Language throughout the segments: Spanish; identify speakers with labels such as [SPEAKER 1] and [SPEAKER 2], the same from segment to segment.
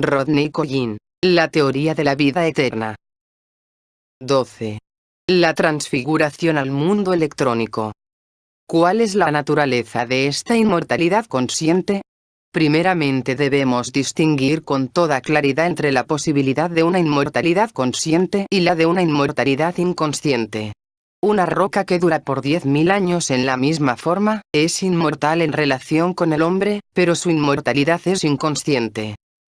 [SPEAKER 1] Rodney Collin. La teoría de la vida eterna. 12. La transfiguración al mundo electrónico. ¿Cuál es la naturaleza de esta inmortalidad consciente? Primeramente debemos distinguir con toda claridad entre la posibilidad de una inmortalidad consciente y la de una inmortalidad inconsciente. Una roca que dura por 10.000 años en la misma forma, es inmortal en relación con el hombre, pero su inmortalidad es inconsciente.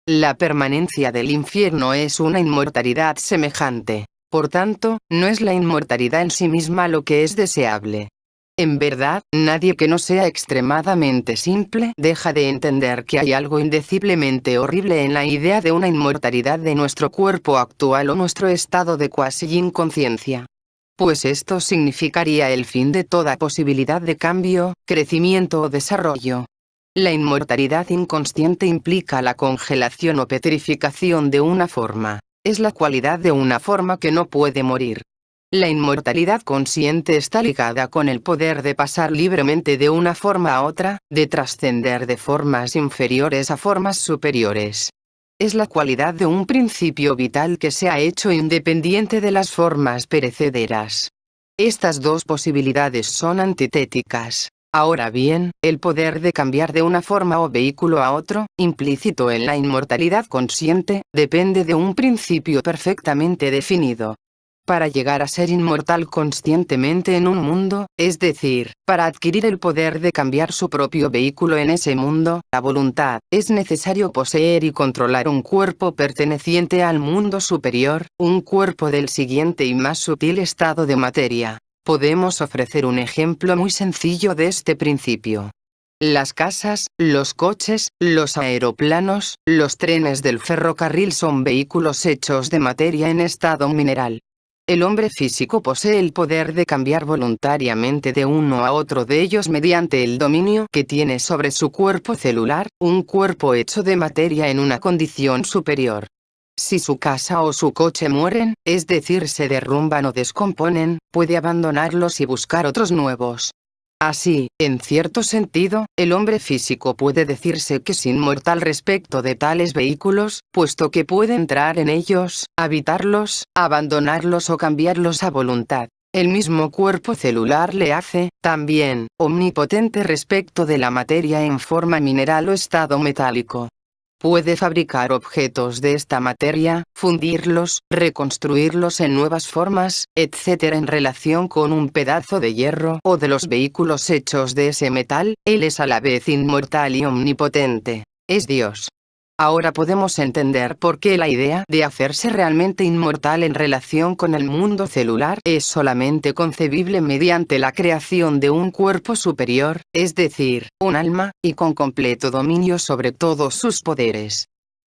[SPEAKER 1] La permanencia del infierno es una inmortalidad semejante. Por tanto, no es la inmortalidad en sí misma lo que es deseable. En verdad, nadie que no sea extremadamente simple deja de entender que hay algo indeciblemente horrible en la idea de una inmortalidad de nuestro cuerpo actual o nuestro estado de cuasi inconsciencia. Pues esto significaría el fin de toda posibilidad de cambio, crecimiento o desarrollo. La inmortalidad inconsciente implica la congelación o petrificación de una forma. Es la cualidad de una forma que no puede morir. La inmortalidad consciente está ligada con el poder de pasar libremente de una forma a otra, de trascender de formas inferiores a formas superiores. Es la cualidad de un principio vital que se ha hecho independiente de las formas perecederas. Estas dos posibilidades son antitéticas. Ahora bien, el poder de cambiar de una forma o vehículo a otro, implícito en la inmortalidad consciente, depende de un principio perfectamente definido. Para llegar a ser inmortal conscientemente en un mundo, es decir, para adquirir el poder de cambiar su propio vehículo en ese mundo, la voluntad, es necesario poseer y controlar un cuerpo perteneciente al mundo superior, un cuerpo del siguiente y más sutil estado de materia. Podemos ofrecer un ejemplo muy sencillo de este principio. Las casas, los coches, los aeroplanos, los trenes del ferrocarril son vehículos hechos de materia en estado mineral. El hombre físico posee el poder de cambiar voluntariamente de uno a otro de ellos mediante el dominio que tiene sobre su cuerpo celular, un cuerpo hecho de materia en una condición superior. Si su casa o su coche mueren, es decir, se derrumban o descomponen, puede abandonarlos y buscar otros nuevos. Así, en cierto sentido, el hombre físico puede decirse que es inmortal respecto de tales vehículos, puesto que puede entrar en ellos, habitarlos, abandonarlos o cambiarlos a voluntad. El mismo cuerpo celular le hace, también, omnipotente respecto de la materia en forma mineral o estado metálico. Puede fabricar objetos de esta materia, fundirlos, reconstruirlos en nuevas formas, etc. En relación con un pedazo de hierro o de los vehículos hechos de ese metal, él es a la vez inmortal y omnipotente. Es Dios. Ahora podemos entender por qué la idea de hacerse realmente inmortal en relación con el mundo celular es solamente concebible mediante la creación de un cuerpo superior, es decir, un alma, y con completo dominio sobre todos sus poderes.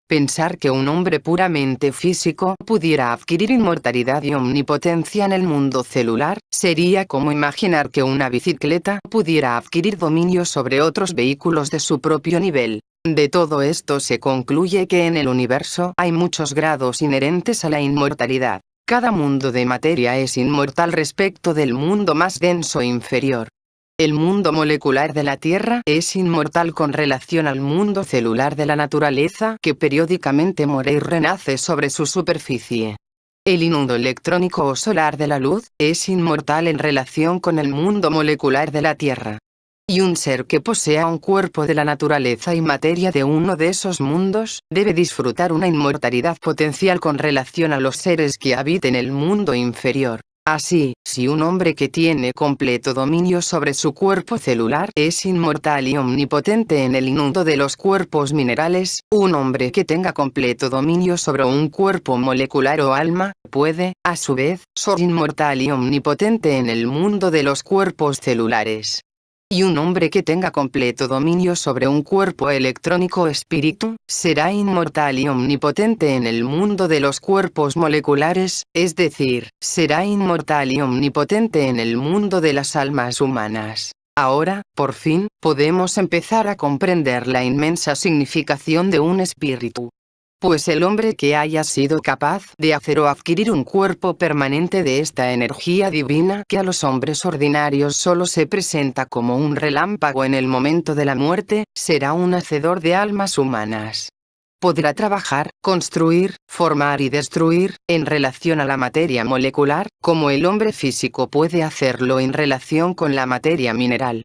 [SPEAKER 1] Pensar que un hombre puramente físico pudiera adquirir inmortalidad y omnipotencia en el mundo celular, sería como imaginar que una bicicleta pudiera adquirir dominio sobre otros vehículos de su propio nivel. De todo esto se concluye que en el universo hay muchos grados inherentes a la inmortalidad. Cada mundo de materia es inmortal respecto del mundo más denso e inferior. El mundo molecular de la Tierra es inmortal con relación al mundo celular de la naturaleza que periódicamente muere y renace sobre su superficie. El mundo electrónico o solar de la luz es inmortal en relación con el mundo molecular de la Tierra. Y un ser que posea un cuerpo de la naturaleza y materia de uno de esos mundos, debe disfrutar una inmortalidad potencial con relación a los seres que habiten el mundo inferior. Así, si un hombre que tiene completo dominio sobre su cuerpo celular es inmortal y omnipotente en el mundo de los cuerpos minerales, un hombre que tenga completo dominio sobre un cuerpo molecular o alma, puede, a su vez, ser inmortal y omnipotente en el mundo de los cuerpos celulares. Y un hombre que tenga completo dominio sobre un cuerpo electrónico o espíritu, será inmortal y omnipotente en el mundo de los cuerpos moleculares, es decir, será inmortal y omnipotente en el mundo de las almas humanas. Ahora, por fin, podemos empezar a comprender la inmensa significación de un espíritu. Pues el hombre que haya sido capaz de hacer o adquirir un cuerpo permanente de esta energía divina que a los hombres ordinarios solo se presenta como un relámpago en el momento de la muerte, será un hacedor de almas humanas. Podrá trabajar, construir, formar y destruir, en relación a la materia molecular, como el hombre físico puede hacerlo en relación con la materia mineral.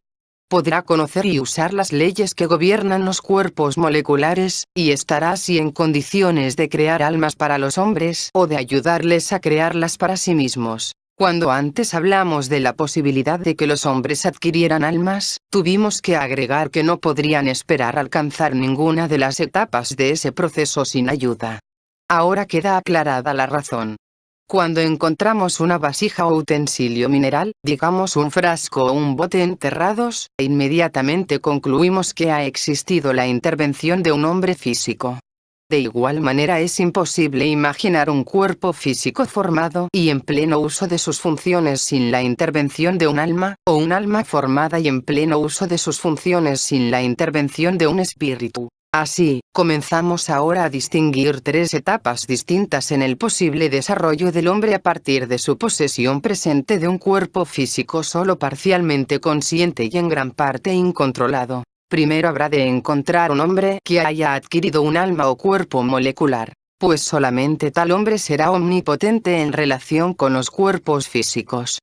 [SPEAKER 1] Podrá conocer y usar las leyes que gobiernan los cuerpos moleculares, y estará así en condiciones de crear almas para los hombres o de ayudarles a crearlas para sí mismos. Cuando antes hablamos de la posibilidad de que los hombres adquirieran almas, tuvimos que agregar que no podrían esperar alcanzar ninguna de las etapas de ese proceso sin ayuda. Ahora queda aclarada la razón. Cuando encontramos una vasija o utensilio mineral, digamos un frasco o un bote enterrados, inmediatamente concluimos que ha existido la intervención de un hombre físico. De igual manera es imposible imaginar un cuerpo físico formado y en pleno uso de sus funciones sin la intervención de un alma, o un alma formada y en pleno uso de sus funciones sin la intervención de un espíritu. Así, comenzamos ahora a distinguir tres etapas distintas en el posible desarrollo del hombre a partir de su posesión presente de un cuerpo físico solo parcialmente consciente y en gran parte incontrolado. Primero habrá de encontrar un hombre que haya adquirido un alma o cuerpo molecular, pues solamente tal hombre será omnipotente en relación con los cuerpos físicos.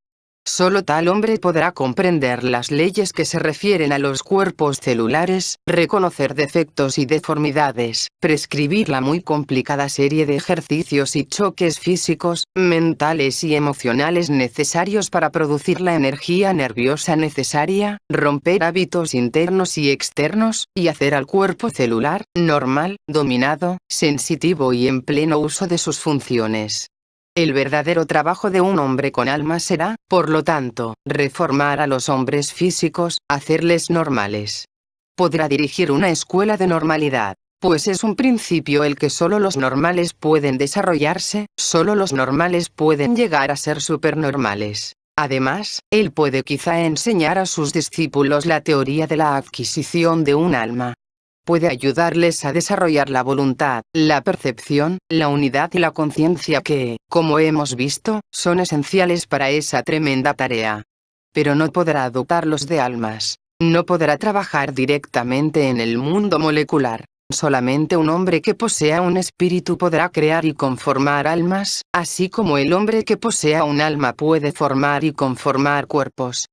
[SPEAKER 1] Solo tal hombre podrá comprender las leyes que se refieren a los cuerpos celulares, reconocer defectos y deformidades, prescribir la muy complicada serie de ejercicios y choques físicos, mentales y emocionales necesarios para producir la energía nerviosa necesaria, romper hábitos internos y externos, y hacer al cuerpo celular, normal, dominado, sensitivo y en pleno uso de sus funciones. El verdadero trabajo de un hombre con alma será, por lo tanto, reformar a los hombres físicos, hacerles normales. Podrá dirigir una escuela de normalidad, pues es un principio el que solo los normales pueden desarrollarse, solo los normales pueden llegar a ser supernormales. Además, él puede quizá enseñar a sus discípulos la teoría de la adquisición de un alma. Puede ayudarles a desarrollar la voluntad, la percepción, la unidad y la conciencia que, como hemos visto, son esenciales para esa tremenda tarea. Pero no podrá dotarlos de almas. No podrá trabajar directamente en el mundo molecular. Solamente un hombre que posea un espíritu podrá crear y conformar almas, así como el hombre que posea un alma puede formar y conformar cuerpos.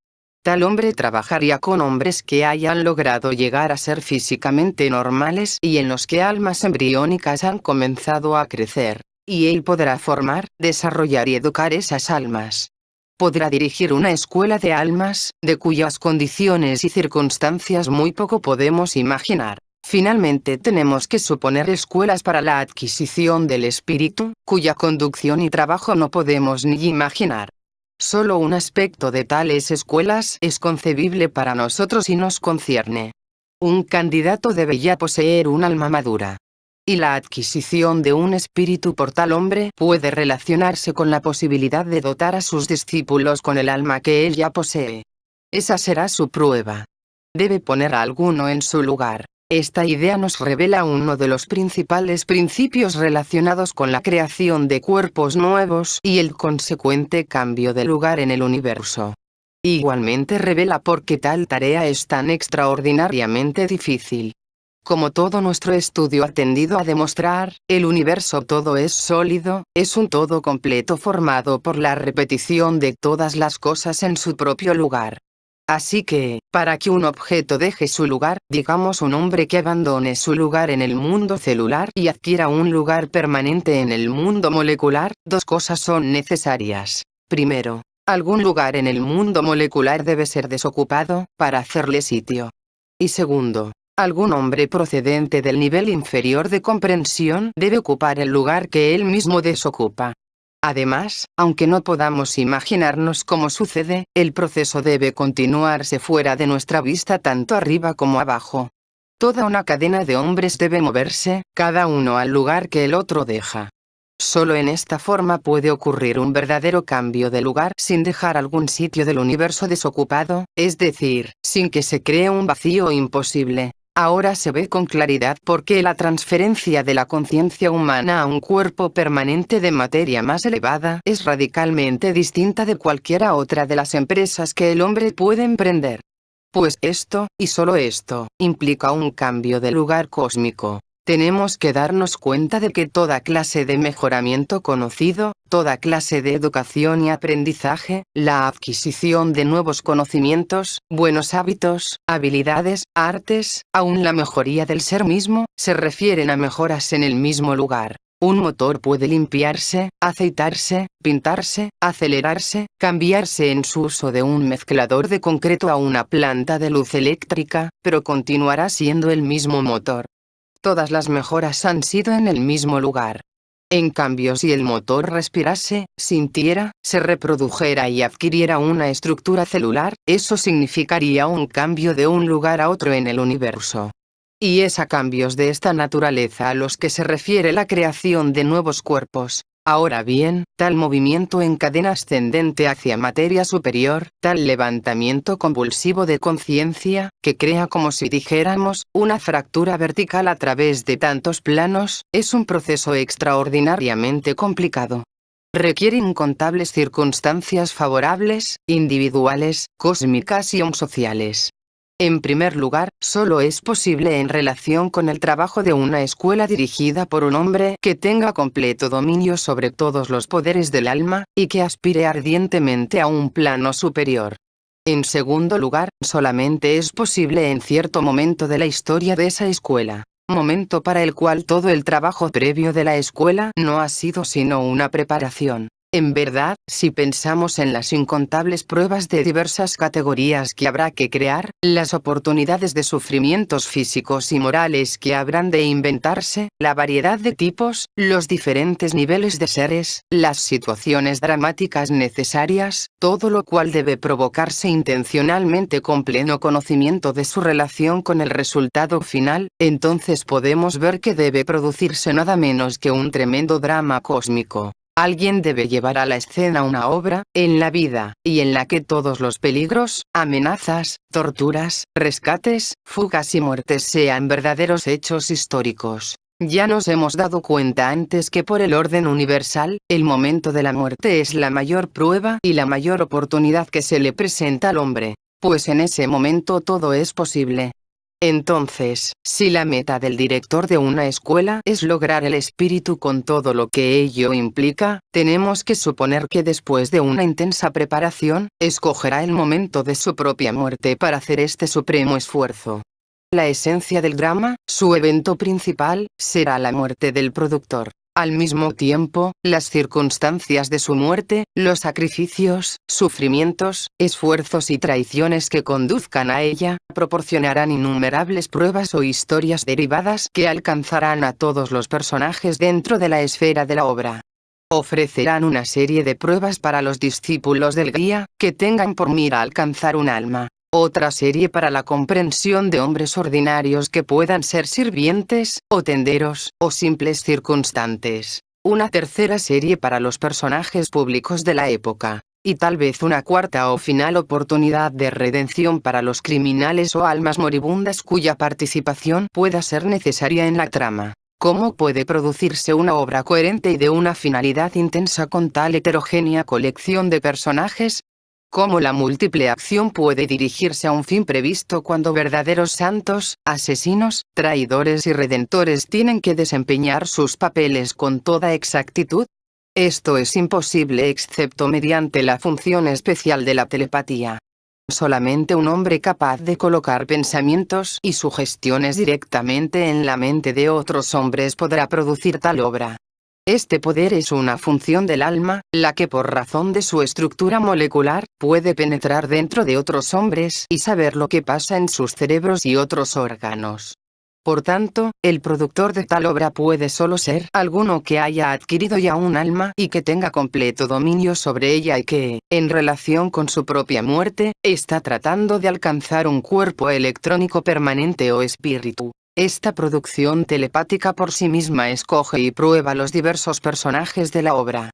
[SPEAKER 1] Tal hombre trabajaría con hombres que hayan logrado llegar a ser físicamente normales y en los que almas embriónicas han comenzado a crecer, y él podrá formar, desarrollar y educar esas almas. Podrá dirigir una escuela de almas, de cuyas condiciones y circunstancias muy poco podemos imaginar. Finalmente tenemos que suponer escuelas para la adquisición del espíritu, cuya conducción y trabajo no podemos ni imaginar. Solo un aspecto de tales escuelas es concebible para nosotros y nos concierne. Un candidato debe ya poseer un alma madura. Y la adquisición de un espíritu por tal hombre puede relacionarse con la posibilidad de dotar a sus discípulos con el alma que él ya posee. Esa será su prueba. Debe poner a alguno en su lugar. Esta idea nos revela uno de los principales principios relacionados con la creación de cuerpos nuevos y el consecuente cambio de lugar en el universo. Igualmente revela por qué tal tarea es tan extraordinariamente difícil. Como todo nuestro estudio ha tendido a demostrar, el universo todo es sólido, es un todo completo formado por la repetición de todas las cosas en su propio lugar. Así que, para que un objeto deje su lugar, digamos un hombre que abandone su lugar en el mundo celular y adquiera un lugar permanente en el mundo molecular, dos cosas son necesarias. Primero, algún lugar en el mundo molecular debe ser desocupado, para hacerle sitio. Y segundo, algún hombre procedente del nivel inferior de comprensión debe ocupar el lugar que él mismo desocupa. Además, aunque no podamos imaginarnos cómo sucede, el proceso debe continuarse fuera de nuestra vista tanto arriba como abajo. Toda una cadena de hombres debe moverse, cada uno al lugar que el otro deja. Solo en esta forma puede ocurrir un verdadero cambio de lugar sin dejar algún sitio del universo desocupado, es decir, sin que se cree un vacío imposible. Ahora se ve con claridad por qué la transferencia de la conciencia humana a un cuerpo permanente de materia más elevada es radicalmente distinta de cualquiera otra de las empresas que el hombre puede emprender. Pues esto, y solo esto, implica un cambio de lugar cósmico. Tenemos que darnos cuenta de que toda clase de mejoramiento conocido, toda clase de educación y aprendizaje, la adquisición de nuevos conocimientos, buenos hábitos, habilidades, artes, aún la mejoría del ser mismo, se refieren a mejoras en el mismo lugar. Un motor puede limpiarse, aceitarse, pintarse, acelerarse, cambiarse en su uso de un mezclador de concreto a una planta de luz eléctrica, pero continuará siendo el mismo motor. Todas las mejoras han sido en el mismo lugar. En cambio, si el motor respirase, sintiera, se reprodujera y adquiriera una estructura celular, eso significaría un cambio de un lugar a otro en el universo. Y es a cambios de esta naturaleza a los que se refiere la creación de nuevos cuerpos. Ahora bien, tal movimiento en cadena ascendente hacia materia superior, tal levantamiento convulsivo de conciencia, que crea como si dijéramos, una fractura vertical a través de tantos planos, es un proceso extraordinariamente complicado. Requiere incontables circunstancias favorables, individuales, cósmicas y aun sociales. En primer lugar, solo es posible en relación con el trabajo de una escuela dirigida por un hombre que tenga completo dominio sobre todos los poderes del alma, y que aspire ardientemente a un plano superior. En segundo lugar, solamente es posible en cierto momento de la historia de esa escuela, momento para el cual todo el trabajo previo de la escuela no ha sido sino una preparación. En verdad, si pensamos en las incontables pruebas de diversas categorías que habrá que crear, las oportunidades de sufrimientos físicos y morales que habrán de inventarse, la variedad de tipos, los diferentes niveles de seres, las situaciones dramáticas necesarias, todo lo cual debe provocarse intencionalmente con pleno conocimiento de su relación con el resultado final, entonces podemos ver que debe producirse nada menos que un tremendo drama cósmico. Alguien debe llevar a la escena una obra, en la vida, y en la que todos los peligros, amenazas, torturas, rescates, fugas y muertes sean verdaderos hechos históricos. Ya nos hemos dado cuenta antes que por el orden universal, el momento de la muerte es la mayor prueba y la mayor oportunidad que se le presenta al hombre, pues en ese momento todo es posible. Entonces, si la meta del director de una escuela es lograr el espíritu con todo lo que ello implica, tenemos que suponer que después de una intensa preparación, escogerá el momento de su propia muerte para hacer este supremo esfuerzo. La esencia del drama, su evento principal, será la muerte del productor. Al mismo tiempo, las circunstancias de su muerte, los sacrificios, sufrimientos, esfuerzos y traiciones que conduzcan a ella, proporcionarán innumerables pruebas o historias derivadas que alcanzarán a todos los personajes dentro de la esfera de la obra. Ofrecerán una serie de pruebas para los discípulos del guía, que tengan por mira alcanzar un alma. Otra serie para la comprensión de hombres ordinarios que puedan ser sirvientes, o tenderos, o simples circunstantes. Una tercera serie para los personajes públicos de la época. Y tal vez una cuarta o final oportunidad de redención para los criminales o almas moribundas cuya participación pueda ser necesaria en la trama. ¿Cómo puede producirse una obra coherente y de una finalidad intensa con tal heterogénea colección de personajes? ¿Cómo la múltiple acción puede dirigirse a un fin previsto cuando verdaderos santos, asesinos, traidores y redentores tienen que desempeñar sus papeles con toda exactitud? Esto es imposible excepto mediante la función especial de la telepatía. Solamente un hombre capaz de colocar pensamientos y sugestiones directamente en la mente de otros hombres podrá producir tal obra. Este poder es una función del alma, la que por razón de su estructura molecular, puede penetrar dentro de otros hombres y saber lo que pasa en sus cerebros y otros órganos. Por tanto, el productor de tal obra puede solo ser alguno que haya adquirido ya un alma y que tenga completo dominio sobre ella y que, en relación con su propia muerte, está tratando de alcanzar un cuerpo electrónico permanente o espíritu. Esta producción telepática por sí misma escoge y prueba los diversos personajes de la obra.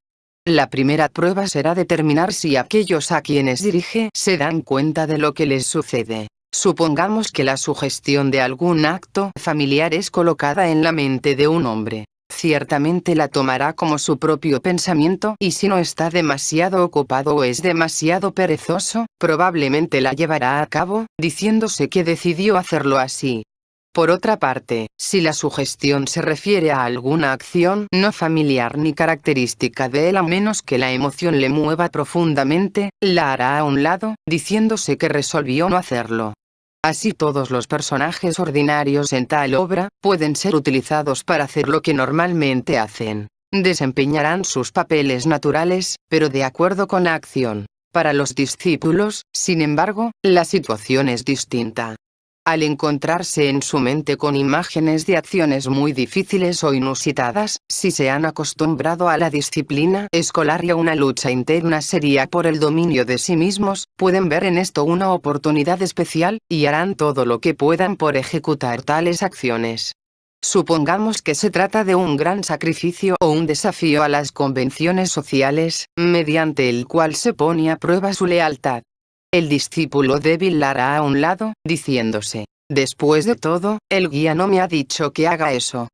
[SPEAKER 1] La primera prueba será determinar si aquellos a quienes dirige se dan cuenta de lo que les sucede. Supongamos que la sugestión de algún acto familiar es colocada en la mente de un hombre. Ciertamente la tomará como su propio pensamiento y si no está demasiado ocupado o es demasiado perezoso, probablemente la llevará a cabo, diciéndose que decidió hacerlo así. Por otra parte, si la sugestión se refiere a alguna acción no familiar ni característica de él a menos que la emoción le mueva profundamente, la hará a un lado, diciéndose que resolvió no hacerlo. Así todos los personajes ordinarios en tal obra, pueden ser utilizados para hacer lo que normalmente hacen. Desempeñarán sus papeles naturales, pero de acuerdo con la acción. Para los discípulos, sin embargo, la situación es distinta. Al encontrarse en su mente con imágenes de acciones muy difíciles o inusitadas, si se han acostumbrado a la disciplina escolar y a una lucha interna seria por el dominio de sí mismos, pueden ver en esto una oportunidad especial, y harán todo lo que puedan por ejecutar tales acciones. Supongamos que se trata de un gran sacrificio o un desafío a las convenciones sociales, mediante el cual se pone a prueba su lealtad. El discípulo débil la hará a un lado, diciéndose: después de todo, el guía no me ha dicho que haga eso.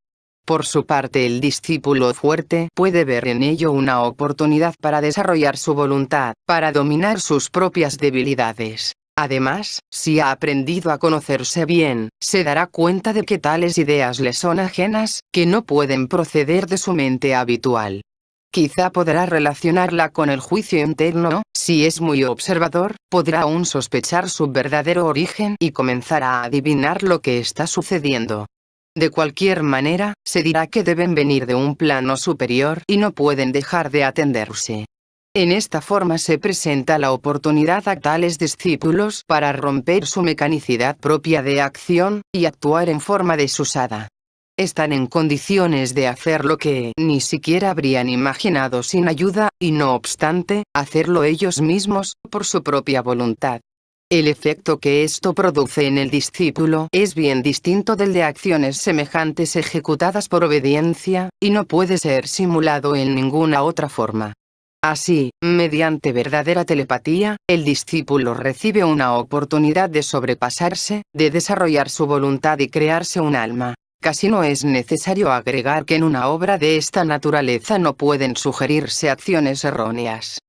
[SPEAKER 1] Por su parte, el discípulo fuerte puede ver en ello una oportunidad para desarrollar su voluntad, para dominar sus propias debilidades. Además, si ha aprendido a conocerse bien, se dará cuenta de que tales ideas le son ajenas, que no pueden proceder de su mente habitual. Quizá podrá relacionarla con el juicio interno, si es muy observador, podrá aún sospechar su verdadero origen y comenzar a adivinar lo que está sucediendo. De cualquier manera, se dirá que deben venir de un plano superior y no pueden dejar de atenderse. En esta forma se presenta la oportunidad a tales discípulos para romper su mecanicidad propia de acción, y actuar en forma desusada. Están en condiciones de hacer lo que ni siquiera habrían imaginado sin ayuda, y no obstante, hacerlo ellos mismos, por su propia voluntad. El efecto que esto produce en el discípulo es bien distinto del de acciones semejantes ejecutadas por obediencia, y no puede ser simulado en ninguna otra forma. Así, mediante verdadera telepatía, el discípulo recibe una oportunidad de sobrepasarse, de desarrollar su voluntad y crearse un alma. Casi no es necesario agregar que en una obra de esta naturaleza no pueden sugerirse acciones erróneas.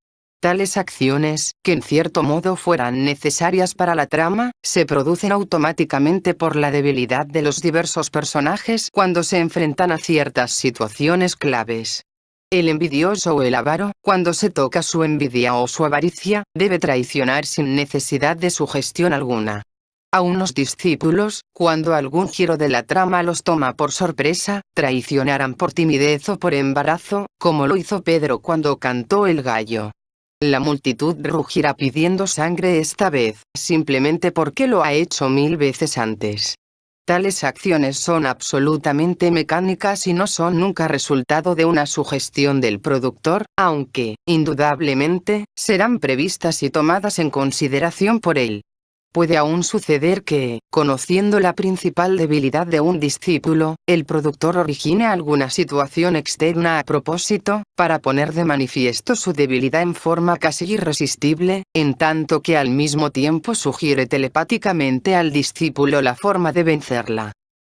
[SPEAKER 1] Tales acciones, que en cierto modo fueran necesarias para la trama, se producen automáticamente por la debilidad de los diversos personajes cuando se enfrentan a ciertas situaciones claves. El envidioso o el avaro, cuando se toca su envidia o su avaricia, debe traicionar sin necesidad de sugestión alguna. A unos discípulos, cuando algún giro de la trama los toma por sorpresa, traicionarán por timidez o por embarazo, como lo hizo Pedro cuando cantó el gallo. La multitud rugirá pidiendo sangre esta vez, simplemente porque lo ha hecho 1000 veces antes. Tales acciones son absolutamente mecánicas y no son nunca resultado de una sugestión del productor, aunque, indudablemente, serán previstas y tomadas en consideración por él. Puede aún suceder que, conociendo la principal debilidad de un discípulo, el productor origine alguna situación externa a propósito, para poner de manifiesto su debilidad en forma casi irresistible, en tanto que al mismo tiempo sugiere telepáticamente al discípulo la forma de vencerla.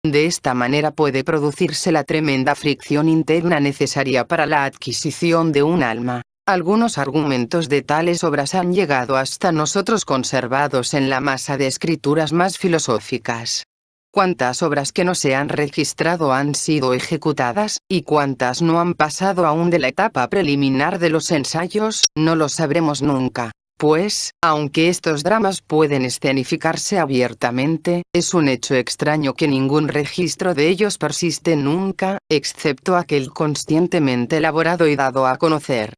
[SPEAKER 1] De esta manera puede producirse la tremenda fricción interna necesaria para la adquisición de un alma. Algunos argumentos de tales obras han llegado hasta nosotros conservados en la masa de escrituras más filosóficas. ¿Cuántas obras que no se han registrado han sido ejecutadas, y cuántas no han pasado aún de la etapa preliminar de los ensayos? No lo sabremos nunca. Pues, aunque estos dramas pueden escenificarse abiertamente, es un hecho extraño que ningún registro de ellos persiste nunca, excepto aquel conscientemente elaborado y dado a conocer.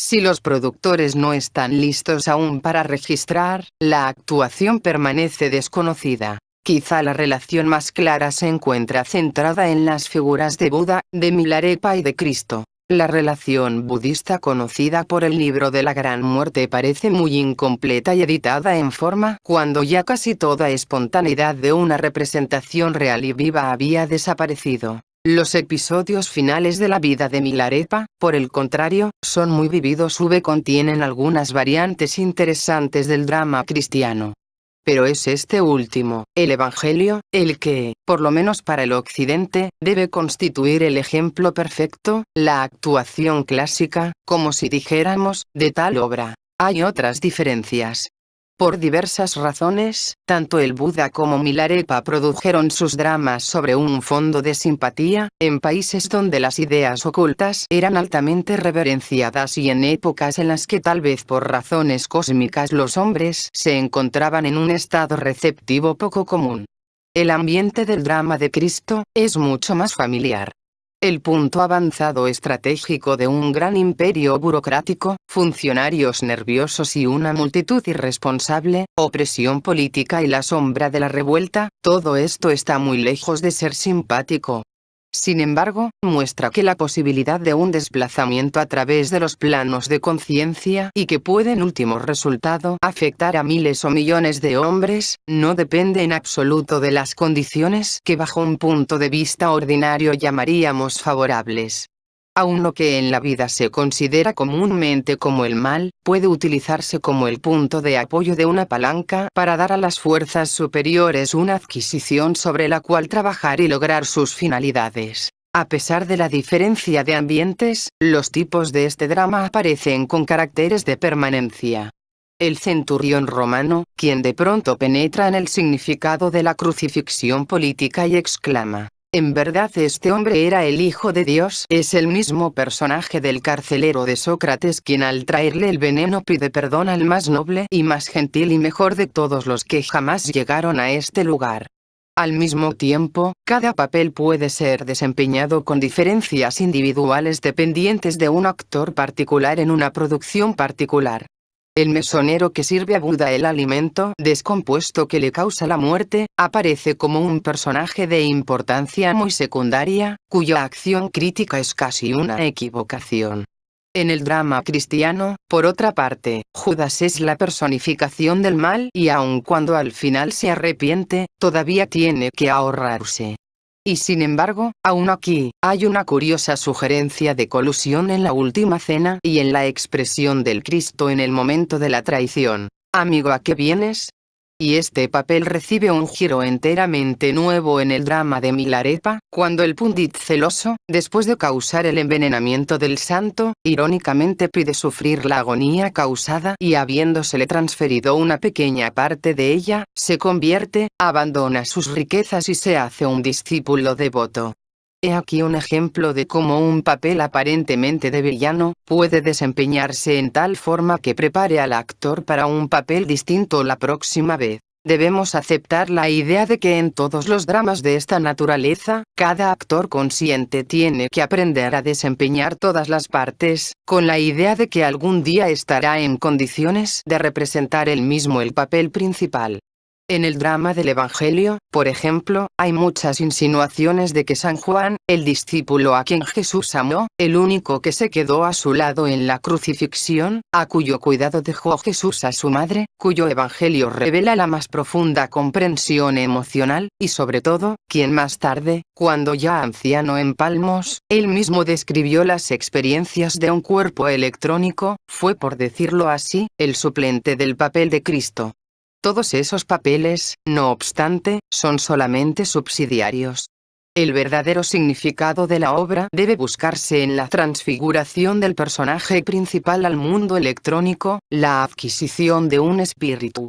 [SPEAKER 1] Si los productores no están listos aún para registrar, la actuación permanece desconocida. Quizá la relación más clara se encuentra centrada en las figuras de Buda, de Milarepa y de Cristo. La relación budista conocida por el libro de la Gran Muerte parece muy incompleta y editada en forma cuando ya casi toda espontaneidad de una representación real y viva había desaparecido. Los episodios finales de la vida de Milarepa, por el contrario, son muy vividos y contienen algunas variantes interesantes del drama cristiano. Pero es este último, el Evangelio, el que, por lo menos para el Occidente, debe constituir el ejemplo perfecto, la actuación clásica, como si dijéramos, de tal obra. Hay otras diferencias. Por diversas razones, tanto el Buda como Milarepa produjeron sus dramas sobre un fondo de simpatía, en países donde las ideas ocultas eran altamente reverenciadas y en épocas en las que tal vez por razones cósmicas los hombres se encontraban en un estado receptivo poco común. El ambiente del drama de Cristo es mucho más familiar. El punto avanzado estratégico de un gran imperio burocrático, funcionarios nerviosos y una multitud irresponsable, opresión política y la sombra de la revuelta, todo esto está muy lejos de ser simpático. Sin embargo, muestra que la posibilidad de un desplazamiento a través de los planos de conciencia y que puede en último resultado afectar a miles o millones de hombres, no depende en absoluto de las condiciones que bajo un punto de vista ordinario llamaríamos favorables. Aun lo que en la vida se considera comúnmente como el mal, puede utilizarse como el punto de apoyo de una palanca para dar a las fuerzas superiores una adquisición sobre la cual trabajar y lograr sus finalidades. A pesar de la diferencia de ambientes, los tipos de este drama aparecen con caracteres de permanencia. El centurión romano, quien de pronto penetra en el significado de la crucifixión política y exclama: «En verdad este hombre era el Hijo de Dios», es el mismo personaje del carcelero de Sócrates quien al traerle el veneno pide perdón al más noble y más gentil y mejor de todos los que jamás llegaron a este lugar. Al mismo tiempo, cada papel puede ser desempeñado con diferencias individuales dependientes de un actor particular en una producción particular. El mesonero que sirve a Buda el alimento descompuesto que le causa la muerte, aparece como un personaje de importancia muy secundaria, cuya acción crítica es casi una equivocación. En el drama cristiano, por otra parte, Judas es la personificación del mal y aun cuando al final se arrepiente, todavía tiene que ahorrarse. Y sin embargo, aún aquí, hay una curiosa sugerencia de colusión en la última cena y en la expresión del Cristo en el momento de la traición: «Amigo, ¿a qué vienes?». Y este papel recibe un giro enteramente nuevo en el drama de Milarepa, cuando el pundit celoso, después de causar el envenenamiento del santo, irónicamente pide sufrir la agonía causada y habiéndosele transferido una pequeña parte de ella, se convierte, abandona sus riquezas y se hace un discípulo devoto. He aquí un ejemplo de cómo un papel aparentemente de villano puede desempeñarse en tal forma que prepare al actor para un papel distinto la próxima vez. Debemos aceptar la idea de que en todos los dramas de esta naturaleza, cada actor consciente tiene que aprender a desempeñar todas las partes, con la idea de que algún día estará en condiciones de representar él mismo el papel principal. En el drama del Evangelio, por ejemplo, hay muchas insinuaciones de que San Juan, el discípulo a quien Jesús amó, el único que se quedó a su lado en la crucifixión, a cuyo cuidado dejó Jesús a su madre, cuyo Evangelio revela la más profunda comprensión emocional, y sobre todo, quien más tarde, cuando ya anciano en Palmos, él mismo describió las experiencias de un cuerpo electrónico, fue por decirlo así, el suplente del papel de Cristo. Todos esos papeles, no obstante, son solamente subsidiarios. El verdadero significado de la obra debe buscarse en la transfiguración del personaje principal al mundo electrónico, la adquisición de un espíritu.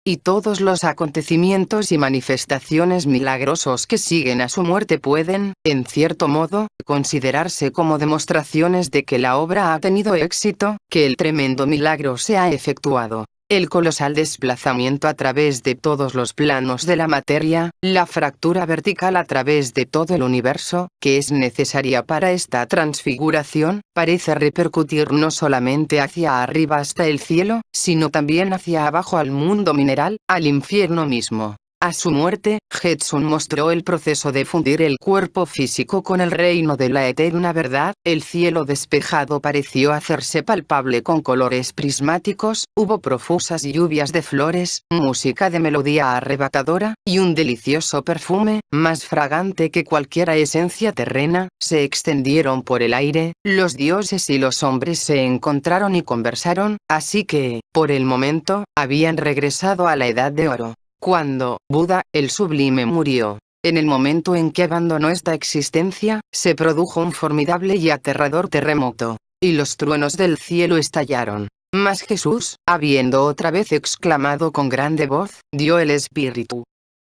[SPEAKER 1] Y todos los acontecimientos y manifestaciones milagrosos que siguen a su muerte pueden, en cierto modo, considerarse como demostraciones de que la obra ha tenido éxito, que el tremendo milagro se ha efectuado. El colosal desplazamiento a través de todos los planos de la materia, la fractura vertical a través de todo el universo, que es necesaria para esta transfiguración, parece repercutir no solamente hacia arriba hasta el cielo, sino también hacia abajo al mundo mineral, al infierno mismo. A su muerte, Jetsun mostró el proceso de fundir el cuerpo físico con el reino de la eterna verdad, el cielo despejado pareció hacerse palpable con colores prismáticos, hubo profusas lluvias de flores, música de melodía arrebatadora, y un delicioso perfume, más fragante que cualquier esencia terrena, se extendieron por el aire, los dioses y los hombres se encontraron y conversaron, así que, por el momento, habían regresado a la edad de oro. Cuando Buda, el sublime, murió, en el momento en que abandonó esta existencia, se produjo un formidable y aterrador terremoto, y los truenos del cielo estallaron. Mas Jesús, habiendo otra vez exclamado con grande voz, dio el Espíritu.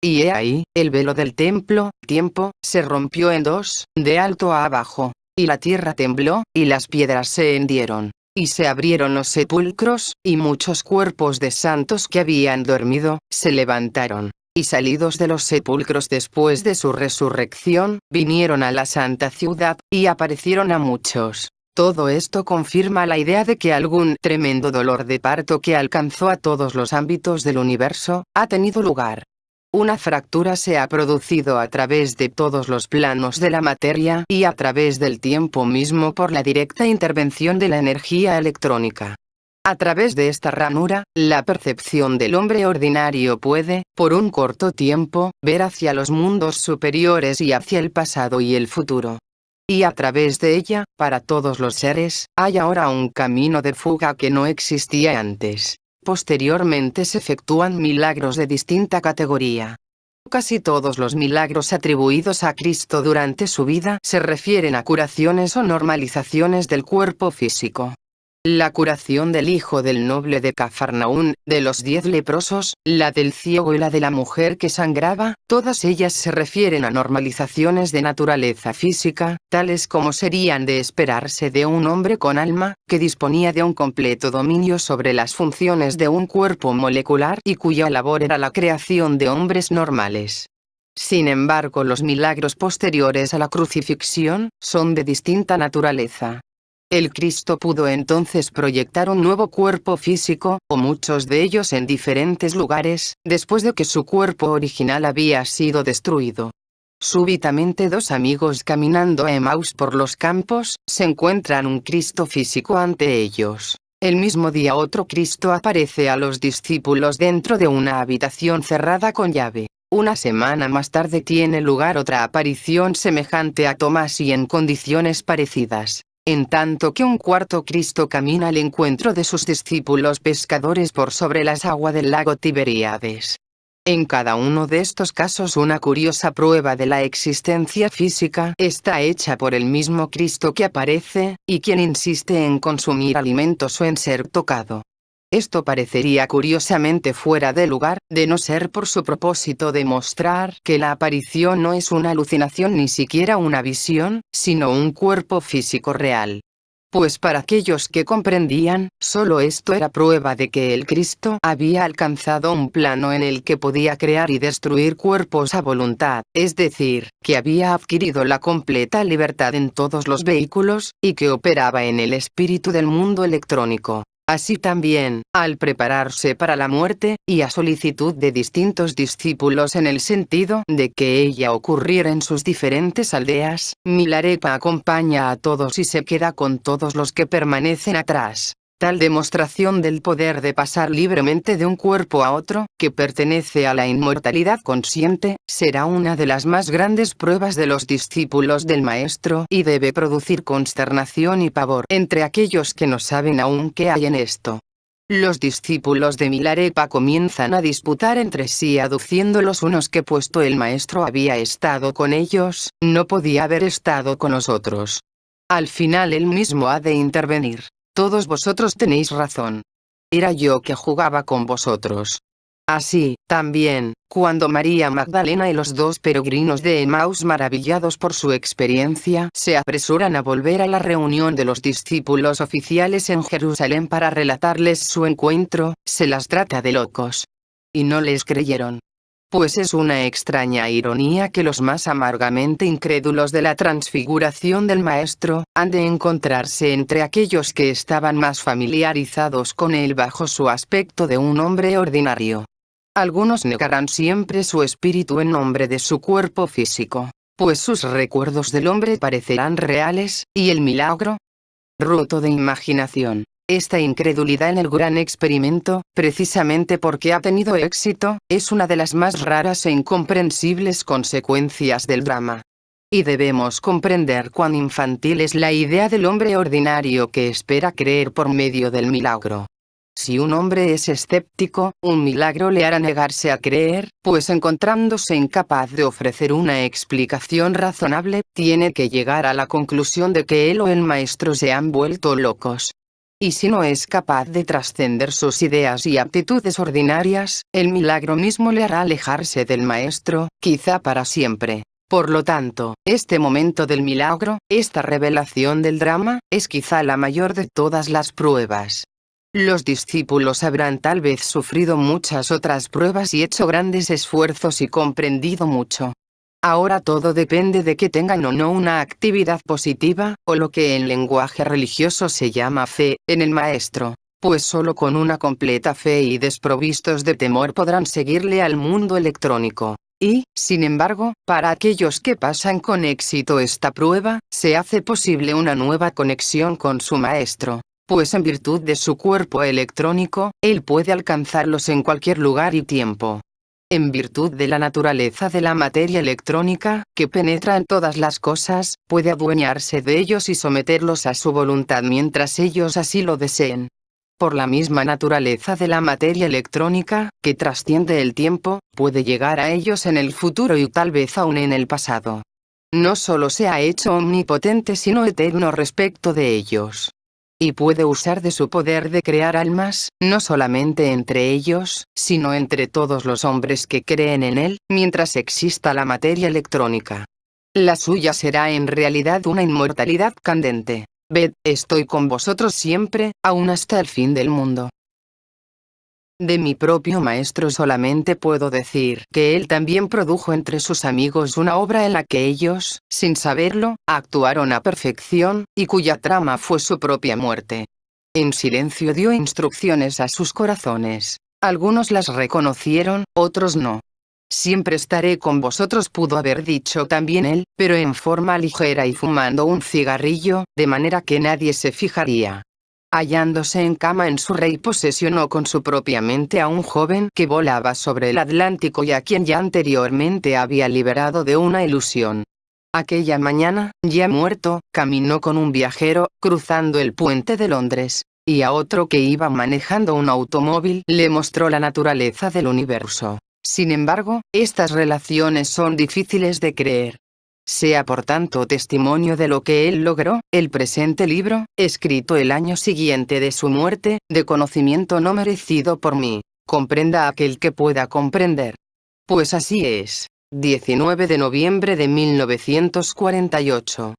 [SPEAKER 1] Y he ahí, el velo del templo, tiempo, se rompió en dos, de alto a abajo, y la tierra tembló, y las piedras se hendieron, y se abrieron los sepulcros, y muchos cuerpos de santos que habían dormido, se levantaron, y salidos de los sepulcros después de su resurrección, vinieron a la santa ciudad, y aparecieron a muchos. Todo esto confirma la idea de que algún tremendo dolor de parto que alcanzó a todos los ámbitos del universo, ha tenido lugar. Una fractura se ha producido a través de todos los planos de la materia y a través del tiempo mismo por la directa intervención de la energía electrónica. A través de esta ranura, la percepción del hombre ordinario puede, por un corto tiempo, ver hacia los mundos superiores y hacia el pasado y el futuro. Y a través de ella, para todos los seres, hay ahora un camino de fuga que no existía antes. Posteriormente se efectúan milagros de distinta categoría. Casi todos los milagros atribuidos a Cristo durante su vida se refieren a curaciones o normalizaciones del cuerpo físico. La curación del hijo del noble de Cafarnaún, de los 10 leprosos, la del ciego y la de la mujer que sangraba, todas ellas se refieren a normalizaciones de naturaleza física, tales como serían de esperarse de un hombre con alma, que disponía de un completo dominio sobre las funciones de un cuerpo molecular y cuya labor era la creación de hombres normales. Sin embargo, los milagros posteriores a la crucifixión, son de distinta naturaleza. El Cristo pudo entonces proyectar un nuevo cuerpo físico, o muchos de ellos en diferentes lugares, después de que su cuerpo original había sido destruido. Súbitamente dos amigos caminando a Emaús por los campos, se encuentran un Cristo físico ante ellos. El mismo día otro Cristo aparece a los discípulos dentro de una habitación cerrada con llave. Una semana más tarde tiene lugar otra aparición semejante a Tomás y en condiciones parecidas. En tanto que un cuarto Cristo camina al encuentro de sus discípulos pescadores por sobre las aguas del lago Tiberíades. En cada uno de estos casos una curiosa prueba de la existencia física está hecha por el mismo Cristo que aparece, y quien insiste en consumir alimentos o en ser tocado. Esto parecería curiosamente fuera de lugar, de no ser por su propósito de mostrar que la aparición no es una alucinación ni siquiera una visión, sino un cuerpo físico real. Pues para aquellos que comprendían, solo esto era prueba de que el Cristo había alcanzado un plano en el que podía crear y destruir cuerpos a voluntad, es decir, que había adquirido la completa libertad en todos los vehículos, y que operaba en el espíritu del mundo electrónico. Así también, al prepararse para la muerte, y a solicitud de distintos discípulos en el sentido de que ella ocurriera en sus diferentes aldeas, Milarepa acompaña a todos y se queda con todos los que permanecen atrás. Tal demostración del poder de pasar libremente de un cuerpo a otro, que pertenece a la inmortalidad consciente, será una de las más grandes pruebas de los discípulos del Maestro y debe producir consternación y pavor entre aquellos que no saben aún qué hay en esto. Los discípulos de Milarepa comienzan a disputar entre sí aduciendo los unos que puesto el Maestro había estado con ellos, no podía haber estado con los otros. Al final él mismo ha de intervenir. Todos vosotros tenéis razón. Era yo que jugaba con vosotros. Así, también, cuando María Magdalena y los dos peregrinos de Emaús, maravillados por su experiencia, se apresuran a volver a la reunión de los discípulos oficiales en Jerusalén para relatarles su encuentro, se las trata de locos. Y no les creyeron. Pues es una extraña ironía que los más amargamente incrédulos de la transfiguración del Maestro, han de encontrarse entre aquellos que estaban más familiarizados con él bajo su aspecto de un hombre ordinario. Algunos negarán siempre su espíritu en nombre de su cuerpo físico, pues sus recuerdos del hombre parecerán reales, y el milagro, roto de imaginación. Esta incredulidad en el gran experimento, precisamente porque ha tenido éxito, es una de las más raras e incomprensibles consecuencias del drama. Y debemos comprender cuán infantil es la idea del hombre ordinario que espera creer por medio del milagro. Si un hombre es escéptico, un milagro le hará negarse a creer, pues encontrándose incapaz de ofrecer una explicación razonable, tiene que llegar a la conclusión de que él o el Maestro se han vuelto locos. Y si no es capaz de trascender sus ideas y aptitudes ordinarias, el milagro mismo le hará alejarse del maestro, quizá para siempre. Por lo tanto, este momento del milagro, esta revelación del drama, es quizá la mayor de todas las pruebas. Los discípulos habrán tal vez sufrido muchas otras pruebas y hecho grandes esfuerzos y comprendido mucho. Ahora todo depende de que tengan o no una actividad positiva, o lo que en lenguaje religioso se llama fe, en el Maestro. Pues solo con una completa fe y desprovistos de temor podrán seguirle al mundo electrónico. Y, sin embargo, para aquellos que pasan con éxito esta prueba, se hace posible una nueva conexión con su Maestro. Pues en virtud de su cuerpo electrónico, él puede alcanzarlos en cualquier lugar y tiempo. En virtud de la naturaleza de la materia electrónica, que penetra en todas las cosas, puede adueñarse de ellos y someterlos a su voluntad mientras ellos así lo deseen. Por la misma naturaleza de la materia electrónica, que trasciende el tiempo, puede llegar a ellos en el futuro y tal vez aún en el pasado. No solo se ha hecho omnipotente sino eterno respecto de ellos. Y puede usar de su poder de crear almas, no solamente entre ellos, sino entre todos los hombres que creen en él, mientras exista la materia electrónica. La suya será en realidad una inmortalidad candente. Ved, estoy con vosotros siempre, aún hasta el fin del mundo. De mi propio maestro solamente puedo decir que él también produjo entre sus amigos una obra en la que ellos, sin saberlo, actuaron a perfección, y cuya trama fue su propia muerte. En silencio dio instrucciones a sus corazones. Algunos las reconocieron, otros no. Siempre estaré con vosotros pudo haber dicho también él, pero en forma ligera y fumando un cigarrillo, de manera que nadie se fijaría. Hallándose en cama en su rey posesionó con su propia mente a un joven que volaba sobre el Atlántico y a quien ya anteriormente había liberado de una ilusión. Aquella mañana, ya muerto, caminó con un viajero, cruzando el puente de Londres, y a otro que iba manejando un automóvil le mostró la naturaleza del universo. Sin embargo, estas relaciones son difíciles de creer. Sea por tanto testimonio de lo que él logró, el presente libro, escrito el año siguiente de su muerte, de conocimiento no merecido por mí. Comprenda aquel que pueda comprender. Pues así es. 19 de noviembre de 1948.